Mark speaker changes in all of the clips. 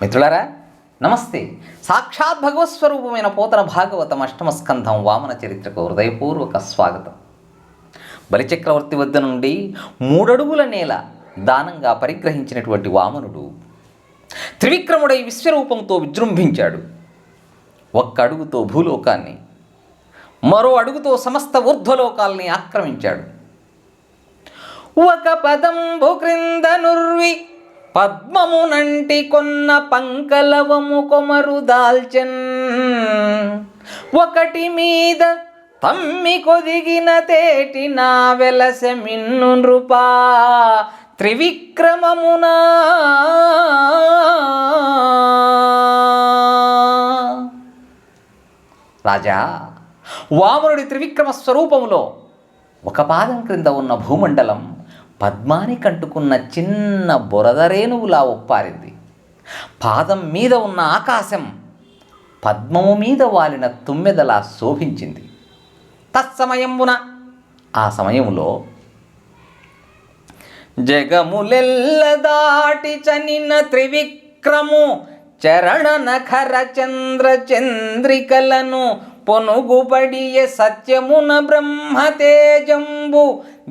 Speaker 1: మిత్రులారా నమస్తే. సాక్షాత్ భగవత్స్వరూపమైన పోతన భాగవతం అష్టమ స్కంధం వామన చరిత్రకు హృదయపూర్వక స్వాగతం. బలిచక్రవర్తి వద్ద నుండి 3 అడుగుల నేల దానంగా పరిగ్రహించినటువంటి వామనుడు త్రివిక్రముడై విశ్వరూపంతో విజృంభించాడు. 1 అడుగుతో భూలోకాన్ని, మరో అడుగుతో సమస్త ఊర్ధ్వలోకాల్ని ఆక్రమించాడు. 1 పదంబు క్రింద నుర్వి పద్మమునంటి కొన్న పంకలవము కొమరు దాల్చెన్, 1 మీద తమ్మి కొదిగిన తేటి నా వెలస మిన్ను నృపా త్రివిక్రమమునా. రాజా, వామనుడి త్రివిక్రమ స్వరూపములో 1 పాదం క్రింద ఉన్న భూమండలం పద్మానికి అంటుకున్న చిన్న బురదరేణువులా ఒప్పారింది. పాదం మీద ఉన్న ఆకాశం పద్మము మీద వాలిన తుమ్మెదలా శోభించింది. తత్సమయమున, ఆ సమయంలో జగములెల్ల దాటి చనిన త్రివిక్రము చరణ నఖర చంద్ర చంద్రికలను పొనుగుపడియ సత్యమున బ్రహ్మ తేజంబు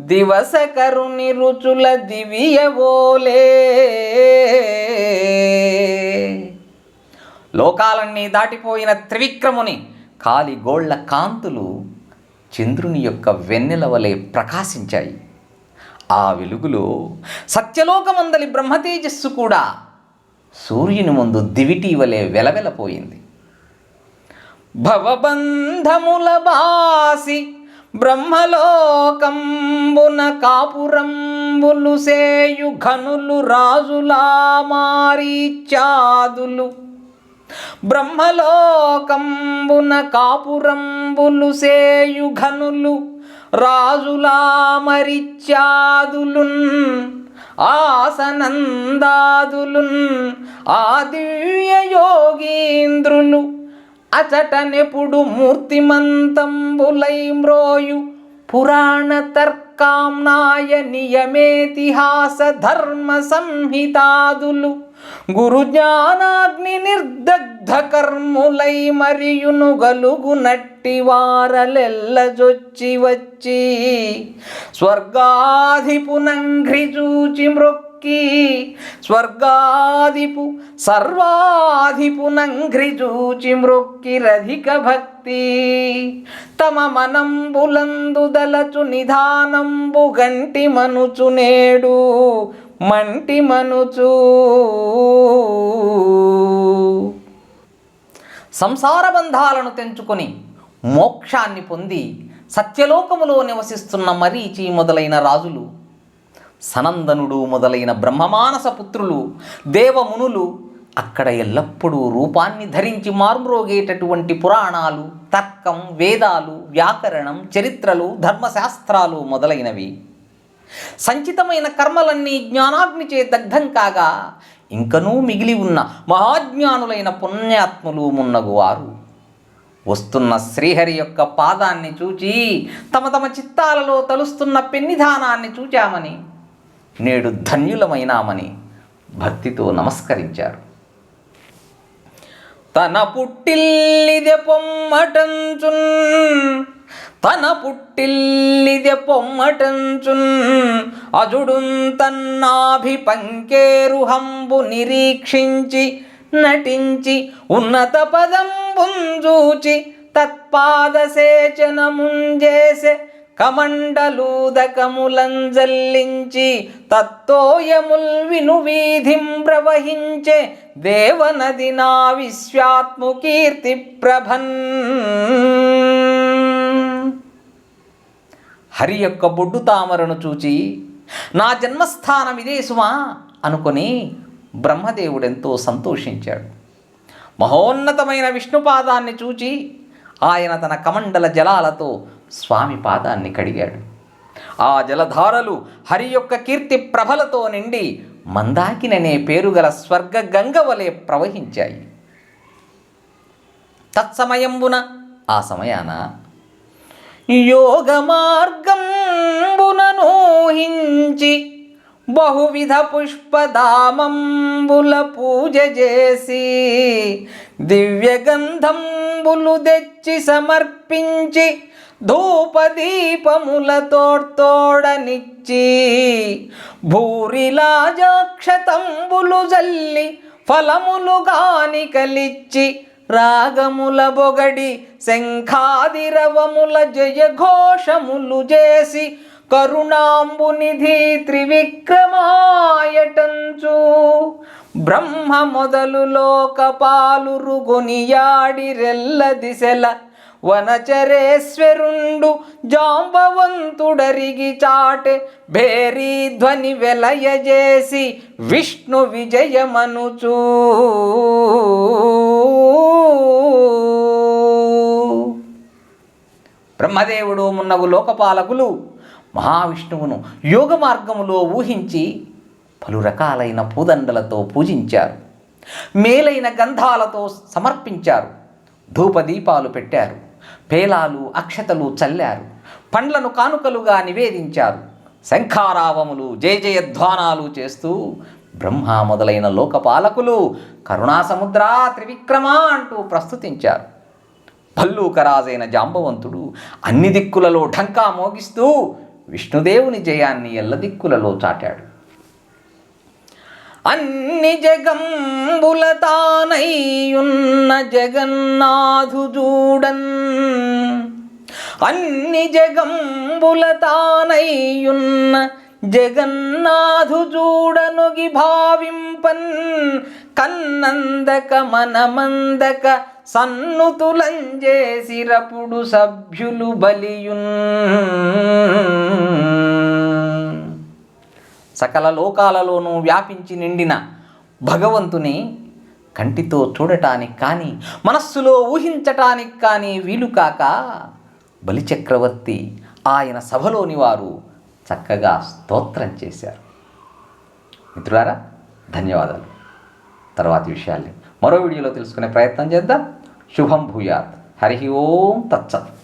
Speaker 1: దివస కరుని రుచుల దివియవోలే. లోకాలన్నీ దాటిపోయిన త్రివిక్రముని కాలిగోళ్ల కాంతులు చంద్రుని యొక్క వెన్నెల వలె ప్రకాశించాయి. ఆ వెలుగులో సత్యలోకమందలి బ్రహ్మతేజస్సు కూడా సూర్యుని ముందు దివిటి వలె వెలవెలపోయింది. భవబంధముల బాసి బ్రహ్మలోకంబున కాపురంబులు సేయు ఘనులు రాజులా మారీచాదులు, బ్రహ్మలోకంబున కాపురంబులు సేయు ఘనులు రాజులా మరిచాదులున్, ఆసనందాదులున్ ఆ దివ్య యోగీంద్రులు అచటనెప్పుడు మూర్తిమంతంబులై మ్రోయు పురాణ తర్కాంనాయ నియమేతిహాస ధర్మ సంహితాదులు గురు జ్ఞానాగ్ని నిర్దగ్ధ కర్ములై మరియును గలుగు నట్టి వారలెల్లజొచ్చి వచ్చి స్వర్గాధిపునంఘ్రి చూచి మ్రొక్కి, స్వర్గాధిపు సర్వాధిపునంఘ్రి చూచి మ్రొక్కిరధిక భక్తి తమ మనంబులందు దలచు నిధానంబు గంటి మనుచు నేడు మంటి మనుచు. సంసార బంధాలను తెంచుకొని మోక్షాన్ని పొంది సత్యలోకములో నివసిస్తున్న మరీచి మొదలైన రాజులు, సనందనుడు మొదలైన బ్రహ్మమానస పుత్రులు, దేవమునులు అక్కడ ఎల్లప్పుడూ రూపాన్ని ధరించి మార్మ్రోగేటటువంటి పురాణాలు, తర్కం, వేదాలు, వ్యాకరణం, చరిత్రలు, ధర్మశాస్త్రాలు మొదలైనవి సంచితమైన కర్మలన్నీ జ్ఞానాగ్నిచే దగ్ధం కాగా ఇంకనూ మిగిలి ఉన్న మహాజ్ఞానులైన పుణ్యాత్ములు మున్నగువారు వస్తున్న శ్రీహరి యొక్క పాదాన్ని చూచి తమ తమ చిత్తాలలో తలుస్తున్న పెన్నిధానాన్ని చూచామని, నేడు ధన్యులమైనామని భక్తితో నమస్కరించారు. తన పుట్టిల్లిదె పొమ్మటంచున్, తన పుట్టిల్లిదె పొమ్మటంచున్ అజుడున్ తన్నాభి పంకేరుహంబు నిరీక్షించి నటించి ఉన్నత పదంబుంజూచి తత్పాద సేచనముంజేసే కమండలూదకములంజల్లించి తత్తోయముల్ విను వీధిం ప్రవహించే దేవనది నా విశ్వాత్ముకీర్తి ప్రభన్. హరి యొక్క బొడ్డు తామరను చూచి నా జన్మస్థానం ఇదే సుమా అనుకొని బ్రహ్మదేవుడెంతో సంతోషించాడు. మహోన్నతమైన విష్ణుపాదాన్ని చూచి ఆయన తన కమండల జలాలతో స్వామి పాదాన్ని కడిగాడు. ఆ జలధారలు హరి యొక్క కీర్తి ప్రభలతో నిండి మందాకిననే పేరుగల స్వర్గ గంగ వలె ప్రవహించాయి. తత్సమయంబున, ఆ సమయాన యోగ మార్గంబుననూహించి బహువిధ పుష్పధామంబుల పూజ చేసి దివ్యగంధంబులు తెచ్చి సమర్పించి ధూపదీపములతోడనిచ్చి భూరిలాజాక్షతంబులు జల్లి ఫలములు గానికలిచ్చి రాగముల బొగడి శంఖాదిరవముల జయఘోషములు చేసి కరుణాంబునిధి త్రివిక్రమాయటంచు బ్రహ్మ మొదలు లోకపాలురు గొనియాడిరెల్ల దిశల వనచరేశ్వరుండు జాంబవంతుడరిగి చాటె భేరీ ధ్వని వెలయజేసి విష్ణు విజయమనుచూ బ్రహ్మదేవుడు మున్నగు లోకపాలకులు మహావిష్ణువును యోగ మార్గములో ఊహించి పలు రకాలైన పూదండలతో పూజించారు. మేలైన గంధాలతో సమర్పించారు. ధూపదీపాలు పెట్టారు. పేలాలు అక్షతలు చల్లారు. పండ్లను కానుకలుగా నివేదించారు. శంఖారావములు జయ జయధ్వానాలు చేస్తూ బ్రహ్మ మొదలైన లోకపాలకులు కరుణాసముద్ర త్రివిక్రమ అంటూ ప్రస్తుతించారు. భల్లూకరాజైన జాంబవంతుడు అన్ని దిక్కులలో ఢంకా మోగిస్తూ విష్ణుదేవుని జయాన్ని ఎల్లదిక్కులలో చాటాడు. అన్ని జగంబుల తానయ్యున్న జగన్నాథు జూడన్, అన్ని జగంబుల తానయ్యున్న జగన్నాథు జూడనుగి భావింపన్ కన్నందక మనమందక సన్నుతులంజేసిరపుడు సభ్యులు బలియున్. సకల లోకాలలోనూ వ్యాపించి నిండిన భగవంతుని కంటితో చూడటానికి కానీ మనస్సులో ఊహించటానికి కానీ వీలు కాక బలిచక్రవర్తి ఆయన సభలోని వారు చక్కగా స్తోత్రం చేశారు. మిత్రులారా, ధన్యవాదాలు. తర్వాతి విషయాల్ని మరో వీడియోలో తెలుసుకునే ప్రయత్నం చేద్దాం. శుభం భూయాత్. హరి ఓం తత్సత్.